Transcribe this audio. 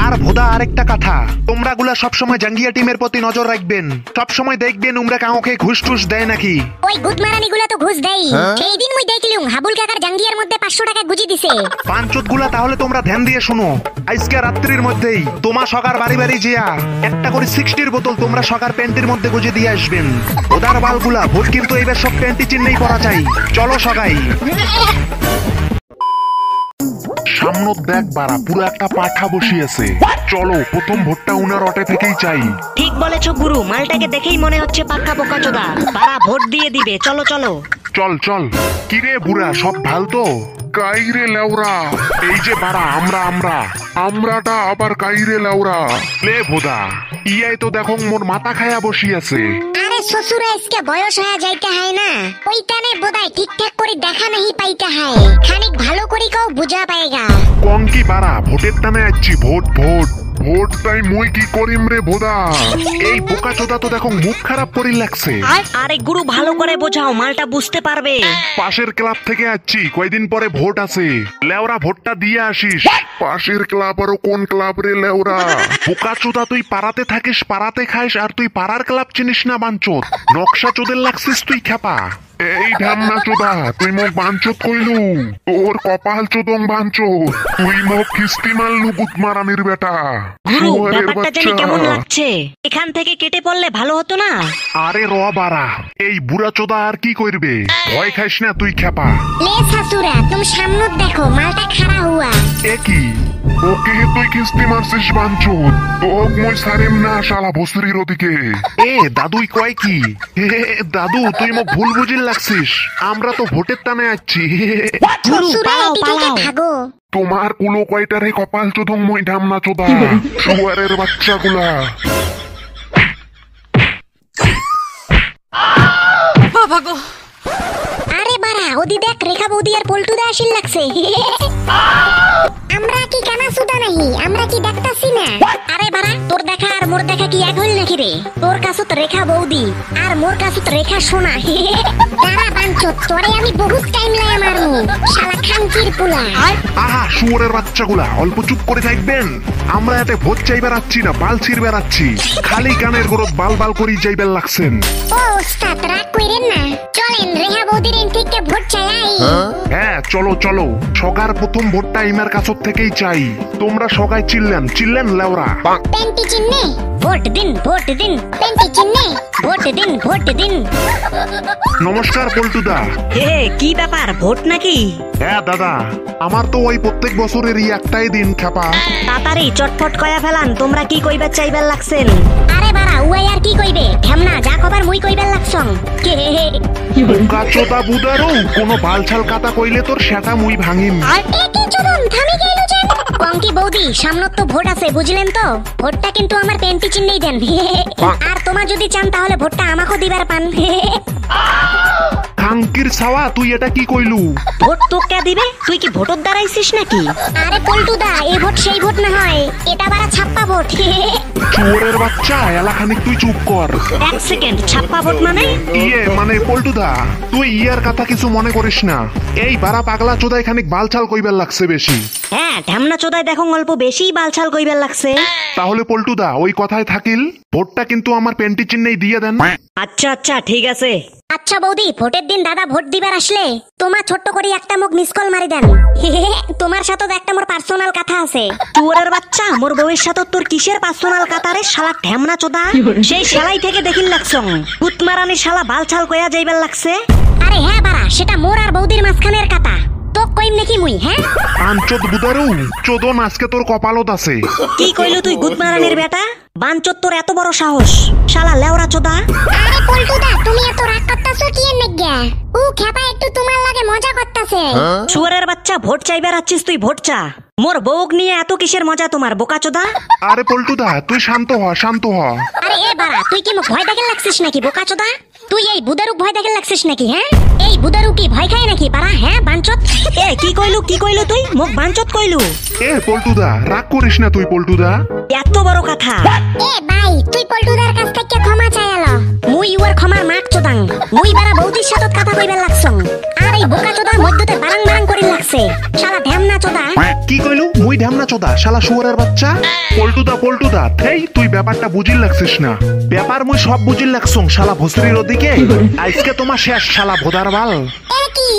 আর ভোদা আরেকটা কথা, তোমরা গুলা সবসময় জাঙ্গিয়া টিমের প্রতি নজর রাখবেন, সবসময় দেখবেন উমরা কাউকে ঘুষ টুস দেয় নাকি। ওই গুদমারানি গুলা তো ঘুষ দেই। সেই দিন মুই দেখলিম হাবুল কাকার জাঙ্গিয়ার মধ্যে 500 টাকা গুজি দিছে। পাঁচচোদ গুলা তাহলে তোমরা ধ্যান দিয়ে শুনো, আজকে রাত্রির মধ্যেই তোমার সকার বাড়ি বাড়ি যেয়া একটা করে 60 বোতল তোমরা সকার প্যান্টির মধ্যে গুজে দিয়ে আসবেন। ওদার বালগুলা ভোট কিন্তু এবার সব প্যান্টি চিহ্নেই পরা চাই। চলো সগাই সামনে দেখ বাড়া, পুরো একটা পাঠা বসিয়েছে। চলো প্রথম ভোটটা উনার অটে থেকেই চাই। ঠিক বলেছো গুরু, মালটাকে দেখেই মনে হচ্ছে পাক্কা বোকাচোদা। পাড়া ভোট দিয়ে দিবে, চলো চলো। চল চল। কিরে বুড়া, সব ভাল তো? কাইরে লেওরা, এই যে বাড়া আমরাটা আবার কাইরে লেওরা। লে ভোদা, ইয়াই তো দেখো মোর মাথা খায়া বসিয়েছে। আরে শ্বশুর আজকে বয়স হয়ে যাইতে হয় না, ওইটানে বোধহয় ঠিকঠাক করে দেখা নাহি পাইতে হয়। খানিক ভালো করে কেউ বুঝা পায়গা। কম কি বাড়া, ভোটের টানে আসছি। ভোট ভোট ভোট তাই মুই কি করিম রে ভোদা। এই বোকা চোদা তো দেখো মুখ খারাপ করে লাগছে। আরে গুরু ভালো করে বোঝাও, মালটা বুঝতে পারবে। পাশের ক্লাব থেকে আসছি, কয়দিন পরে ভোট আছে, লেওরা ভোটটা দিয়ে আসিস। পাশের ক্লাব আরো কোন ক্লাব রে লেওরা? বোকা চোদা, তুই পাড়াতে থাকিস, পাড়াতে খাইস, আর তুই পাড়ার ক্লাব চিনিস না বাঞ্চোদ। নকশা চোদের লাগছিস তুই খেপা। এই ঢামনা চোদা, তুই মোক বাঞ্চত কইলু, তোর কপাল চোদং বাঞ্চত। তুই মোক খিস্তি মারলু গুদমারানির বেটা। গুরু শুয়ারের ব্যাপারটা জানি বাচ্চা। কেমন লাগছে, এখান থেকে কেটে পড়লে ভালো হতো না? আরে র বাড়া, এই বুড়া চোদা আর কি করবে? ভয় খাইস না তুই খেপা। লে শাশুরা, তুমি সামনে দেখো মালটা খাড়া হুয়া। এ কি? ওকে তুই খিস্তি মারছিস বাঞ্চত, তোক মুই সারিম না শালা ভসরির ওদিকে। এ দাদুই কয় কি? দাদু তুই মোক ভুল বুঝিল লাগছিস, আমরা তো ভোটের টানে আসছি। গুরু শ্বশুরা পালাও এটি থেকে পালাও। ভাগো। তোমার কুলো কয়টারে কপাল চোদং মই ঢামনা চোদা, শুয়ারের বাচ্চা গুলা। আরে বাড়া, ওদি দেখ রেখা বৌদি আর পল্টুদা আসিল লাগছে। আমরা কি কানা সুদা নাহি? আমরা কি দেখতাছি না? আরে বাড়া, তোর দেখা আর মোর দেখা কি এক হইল নাকি রে? তোর কাছে তো রেখা বৌদি আর মোর কাছে তো রেখা সোনা। দাঁড়া বাঞ্চত, তোরে আমি বহুত টাইম লাগে মারমু, শালা খানকির পুলা। আহা শুয়োরের বাচ্চাগুলা, অল্প চুপ করে থাকবেন। আমরা এতে ভোট চাইবার আসছি না, বাল ছিড় বেড়াচ্ছি। খালি কানের গোরত বাল বাল করি যাইবার লাগছেন। ও ওস্তাদ, রাগ কইরেন না, চলেন রেখা বৌদির থেকে ভোট চাই। হ্যাঁ চলো চলো, সকার প্রথম ভোটটা ইমার কাছ থেকেই চাই। তোমরা সবাই চিল্লেন লেওরা। পেন্টি চিহ্নে ভোট দিন, ভোট দিন। পেন্টি চিহ্নে ভোট দিন, ভোট দিন। নমস্কার পল্টুদা। হে কি ব্যাপার, ভোট নাকি? হ্যাঁ দাদা, আমার তো ওই প্রত্যেক বছরেরই একটাই দিন খেপা। তাড়াতাড়ি চটপট কয়া ফেলান, তোমরা কি কইবার চাইবার লাগছেন? আরে বাড়া, উয়াই আর কি কইবে? ঠেমনা যা কবার মুই কইবার লাগছং। কে বোকা চোদা বুদারু, কোনো বালছাল কাতা কইলে তোর সেটা মুই ভাঙিম। এ কি চোদন, থামি গেল যে। কঙ্কি বৌদি, সামনত তো ভোট আছে, বুঝলেন তো? ভোটটা কিন্তু আমার পেন্টি চিহ্নেই দেন। আর তোমার যদি চান তাহলে ভোটটা আমাকেও দিবার পান। খাঙ্কির ছাওয়া, তুই এটা কি কইলু? ভোট তোকে দিবে? তুই কি ভোটর দাঁড়াইছিস নাকি? আরে পল্টুদা, এই ভোট সেই ভোট না হয়, এটা বারা ছাপ্পা ভোট। শুয়োরের বাচ্চা, এলাখানিক তুই চুপ কর। এক সেকেন্ড, ছাপ্পা ভোট মানে? ইয়ে মানে পল্টুদা, তুই ইয়ার কথা কিছু মনে করিস না। এই বারা পাগলা চোদাই খানিক বালছাল কইবার লাগছে বেশি। হ্যাঁ, ঢামনা চোদায় দেখো অল্প বেশি বালছাল কইবার লাগছে। তাহলে পল্টুদা ওই কথায় থাকিল, ভোটটা কিন্তু আমার পেন্টি চিহ্নেই দিয়ে দেন। আচ্ছা আচ্ছা ঠিক আছে। আচ্ছা বৌদি, ভোটের দিন দাদা ভোট দিবার আসলে তোমার ছোট্ট করে একটা মুখ মিস কল মারি দেন। তোমার সাথে তো একটা মোর পার্সোনাল কথা আছে। চুয়ারের বাচ্চা, মোর বউয়ের সাথে তোর কিসের পার্সোনাল কাতারে শালা ঢ্যামনা চোদা? সেই শালাই থেকে দেখিল লাগছং, কুতমারানি শালা বালছাল কয়া যাইবার লাগছে। আরে হ্যাঁ বাড়া, সেটা মোর আর বৌদির মাঝখানের কথা। তো কইম নাকি মুই? হ্যাঁ আনচোদ বুদারু, চোদন আজকে তোর কপালত আছে। কি কইলো তুই গুদমারানির বেটা? বাঞ্চোদ তোর এত বড় সাহস, শালা লেওরা চোদা। আরে পল্টুদা, তুমি এত রাগ করতাছো কি এর নাকি? ও খেপা একটু তোমার লাগে মজা করতাছে। চুয়ারের বাচ্চা, ভোট চাইবার আছিস তুই, ভোট চা। মোর বউক নিয়ে এত কিসের মজা তোমার, বোকা চোদা? আরে পল্টুদা তুই শান্ত হ, শান্ত হ। আরে এ বাড়া, তুই কি মুখ ভয় দেখে লাগছিস নাকি বোকা চোদা? তুই এই বুদারুক ভয় দেখে লাগছিস নাকি? হ্যাঁ, এই বুদারু কি ভয় খায় নাকি পারা? হ্যাঁ বাঞ্চত। এ কি কইলু তুই? মুখ বাঞ্চত কইলু? এ পল্টুদা, রাগ করিস না তুই পল্টুদা। এত বড় কথা। এ ভাই, তুই পল্টুদার কাছ থেকে ক্ষমা চাইলো। মুই ইওর ক্ষমার মাঠ চোদাং। মুই বারা বৌদির সাথে কথা কইবার লাগছং, আর এই বোকা চোদা মধ্যতে বারাং বারাং করে লাগছে। শালা ঢ্যামনা চোদা। কি কইলু মুই ঢ্যামনা চোদা শালা শুয়ারের বাচ্চা? পল্টুদা হেই তুই ব্যাপারটা বুঝিল লাগছিস না। ব্যাপার মুই সব বুঝিল লাগছং শালা ভসরির ওদিকে। আজকে তোমার শেষ শালা ভোদার বাল। এ কি